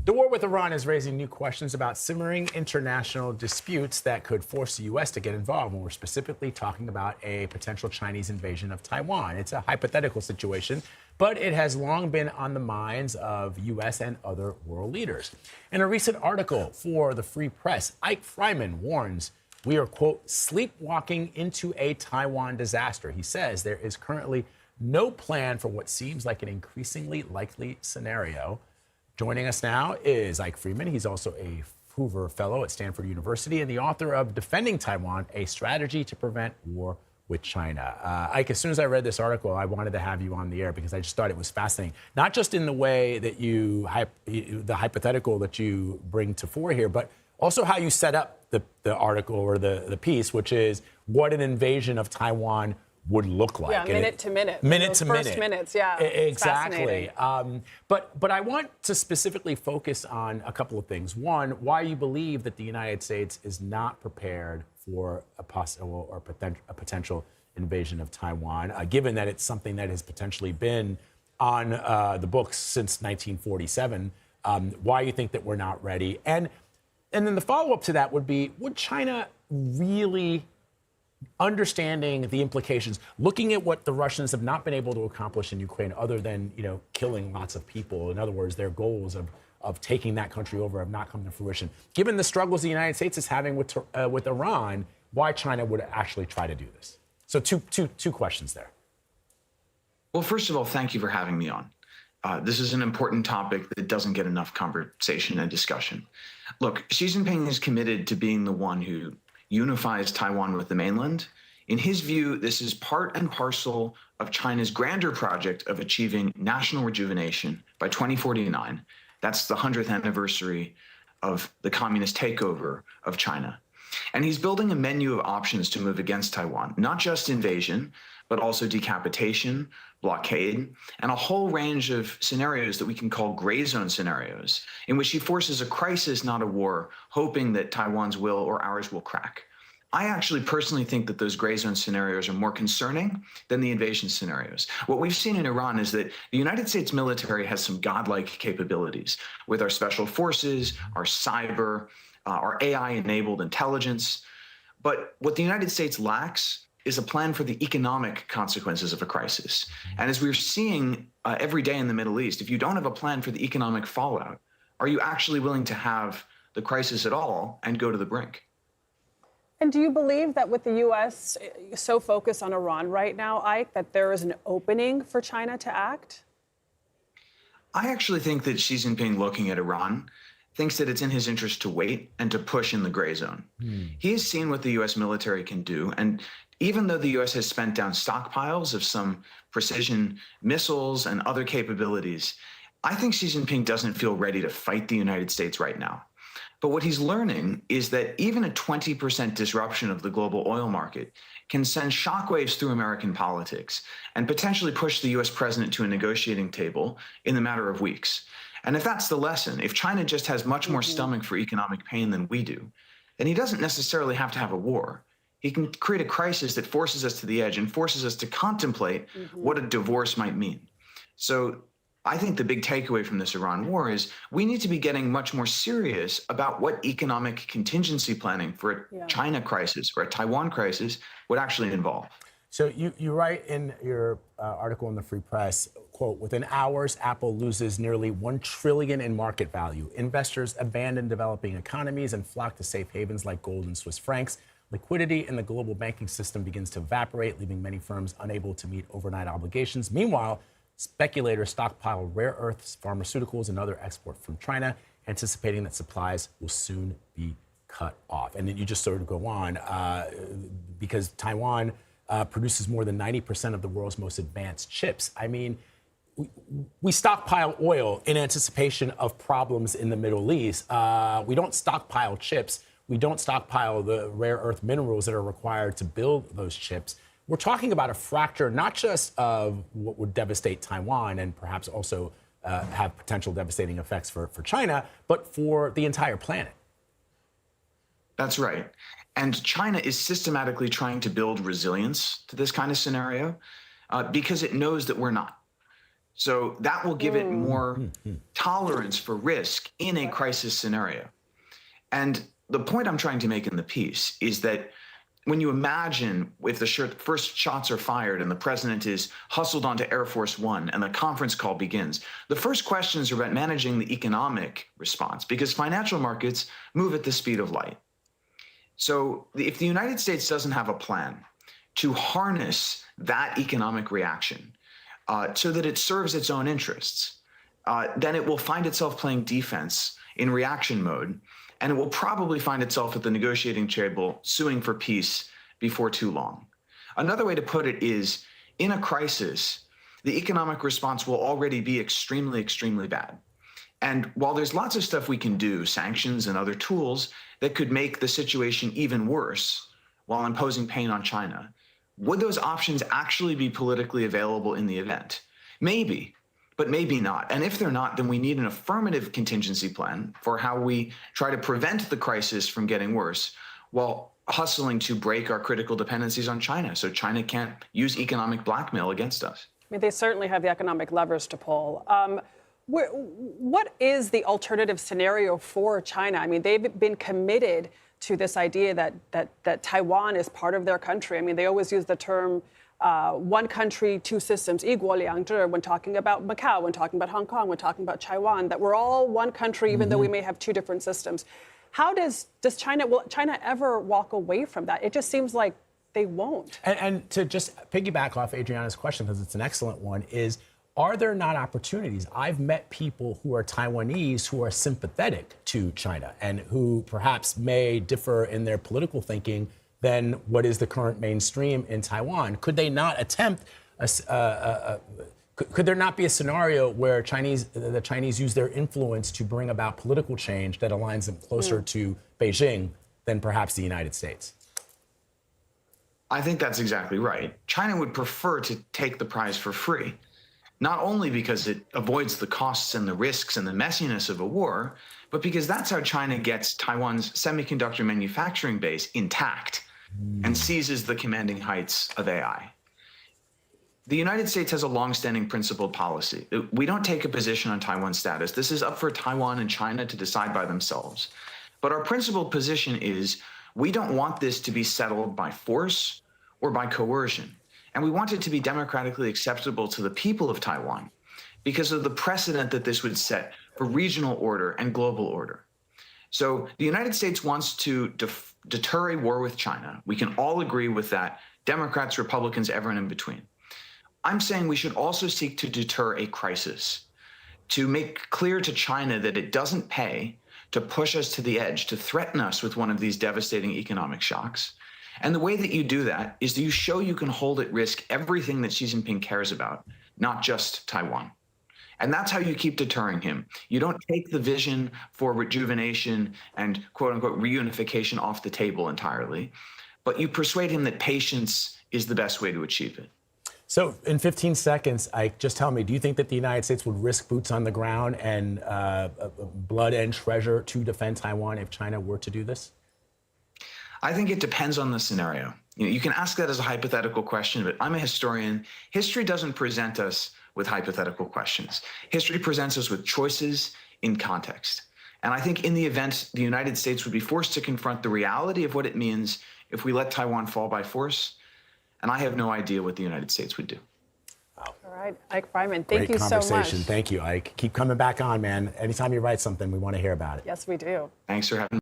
The war with Iran is raising new questions about simmering international disputes that could force the U.S. to get involved. And we're specifically talking about a potential Chinese invasion of Taiwan. It's a hypothetical situation, but it has long been on the minds of U.S. and other world leaders. In a recent article for the Free Press, Eyck Freymann warns we are, quote, sleepwalking into a Taiwan disaster. He says there is currently no plan for what seems like an increasingly likely scenario. Joining us now is Eyck Freymann. He's also a Hoover Fellow at Stanford University and the author of Defending Taiwan, A Strategy to Prevent War with China. Eyck, as soon as I read this article, I wanted to have you on the air because I just thought it was fascinating. Not just in the way that the hypothetical that you bring to fore here, but also how you set up the article or the piece, which is what an invasion of Taiwan would look like. Yeah, minute to minute. Minute to minute. First minutes, yeah. Exactly. But I want to specifically focus on a couple of things. One, why you believe that the United States is not prepared for a possible or a potential invasion of Taiwan, given that it's something that has potentially been on the books since 1947. Why you think that we're not ready. And then the follow-up to that would be, would China really, understanding the implications, looking at what the Russians have not been able to accomplish in Ukraine other than, killing lots of people. In other words, their goals of taking that country over have not come to fruition. Given the struggles the United States is having with Iran, why China would actually try to do this? So two questions there. Well, first of all, thank you for having me on. This is an important topic that doesn't get enough conversation and discussion. Look, Xi Jinping is committed to being the one who unifies Taiwan with the mainland. In his view, this is part and parcel of China's grander project of achieving national rejuvenation by 2049. That's the 100th anniversary of the communist takeover of China. And he's building a menu of options to move against Taiwan, not just invasion, but also decapitation, blockade, and a whole range of scenarios that we can call gray zone scenarios, in which he forces a crisis, not a war, hoping that Taiwan's will or ours will crack. I actually personally think that those gray zone scenarios are more concerning than the invasion scenarios. What we've seen in Iran is that the United States military has some godlike capabilities with our special forces, our cyber, our AI-enabled intelligence. But what the United States lacks is a plan for the economic consequences of a crisis. And as we're seeing every day in the Middle East, if you don't have a plan for the economic fallout, are you actually willing to have the crisis at all and go to the brink? And do you believe that with the U.S. so focused on Iran right now, Eyck, that there is an opening for China to act? I actually think that Xi Jinping, looking at Iran, thinks that it's in his interest to wait and to push in the gray zone. He has seen what the U.S. military can do, and even though the U.S. has spent down stockpiles of some precision missiles and other capabilities, I think Xi Jinping doesn't feel ready to fight the United States right now. But what he's learning is that even a 20% disruption of the global oil market can send shockwaves through American politics and potentially push the U.S. president to a negotiating table in the matter of weeks. And if that's the lesson, if China just has much more stomach for economic pain than we do, then he doesn't necessarily have to have a war. He can create a crisis that forces us to the edge and forces us to contemplate what a divorce might mean. So I think the big takeaway from this Iran war is we need to be getting much more serious about what economic contingency planning for a China crisis or a Taiwan crisis would actually involve. So you write in your article in the Free Press, quote, within hours, Apple loses nearly $1 trillion in market value. Investors abandon developing economies and flock to safe havens like gold and Swiss francs. Liquidity in the global banking system begins to evaporate, leaving many firms unable to meet overnight obligations. Meanwhile, speculators stockpile rare earths, pharmaceuticals, and other export from China, anticipating that supplies will soon be cut off. And then you just sort of go on, because Taiwan produces more than 90% of the world's most advanced chips. I mean, we stockpile oil in anticipation of problems in the Middle East. We don't stockpile chips. We don't stockpile the rare earth minerals that are required to build those chips. We're talking about a fracture, not just of what would devastate Taiwan and perhaps also have potential devastating effects for China, but for the entire planet. That's right. And China is systematically trying to build resilience to this kind of scenario because it knows that we're not. So that will give it more tolerance for risk in a crisis scenario. And the point I'm trying to make in the piece is that when you imagine if the first shots are fired and the president is hustled onto Air Force One and the conference call begins, the first questions are about managing the economic response because financial markets move at the speed of light. So if the United States doesn't have a plan to harness that economic reaction so that it serves its own interests, then it will find itself playing defense in reaction mode, and it will probably find itself at the negotiating table suing for peace before too long. Another way to put it is, in a crisis, the economic response will already be extremely, extremely bad. And while there's lots of stuff we can do, sanctions and other tools that could make the situation even worse while imposing pain on China, would those options actually be politically available in the event? Maybe, but maybe not. And if they're not, then we need an affirmative contingency plan for how we try to prevent the crisis from getting worse while hustling to break our critical dependencies on China so China can't use economic blackmail against us. I mean, they certainly have the economic levers to pull. What is the alternative scenario for China? I mean, they've been committed to this idea that Taiwan is part of their country. I mean, they always use the term one country, two systems, 一国两制, when talking about Macau, when talking about Hong Kong, when talking about Taiwan, that we're all one country, even though we may have two different systems. How does China, will China ever walk away from that? It just seems like they won't. And to just piggyback off Adriana's question, because it's an excellent one, is are there not opportunities? I've met people who are Taiwanese who are sympathetic to China and who perhaps may differ in their political thinking than what is the current mainstream in Taiwan. Could they not attempt, could there not be a scenario where the Chinese use their influence to bring about political change that aligns them closer to Beijing than perhaps the United States? I think that's exactly right. China would prefer to take the prize for free, not only because it avoids the costs and the risks and the messiness of a war, but because that's how China gets Taiwan's semiconductor manufacturing base intact and seizes the commanding heights of AI. The United States has a longstanding principled policy. We don't take a position on Taiwan's status. This is up for Taiwan and China to decide by themselves. But our principled position is we don't want this to be settled by force or by coercion. And we want it to be democratically acceptable to the people of Taiwan because of the precedent that this would set for regional order and global order. So the United States wants to deter a war with China. We can all agree with that, Democrats, Republicans, everyone in between. I'm saying we should also seek to deter a crisis, to make clear to China that it doesn't pay to push us to the edge, to threaten us with one of these devastating economic shocks. And the way that you do that is that you show you can hold at risk everything that Xi Jinping cares about, not just Taiwan. And that's how you keep deterring him. You don't take the vision for rejuvenation and quote unquote reunification off the table entirely, but you persuade him that patience is the best way to achieve it. So in 15 seconds, Ike, just tell me, do you think that the United States would risk boots on the ground and blood and treasure to defend Taiwan if China were to do this? I think it depends on the scenario. You can ask that as a hypothetical question, but I'm a historian. History doesn't present us with hypothetical questions. History presents us with choices in context. And I think in the event the United States would be forced to confront the reality of what it means if we let Taiwan fall by force, and I have no idea what the United States would do. All right, Eyck Freymann, thank you so much. Great conversation. Thank you, Ike. Keep coming back on, man. Anytime you write something, we want to hear about it. Yes, we do. Thanks for having me.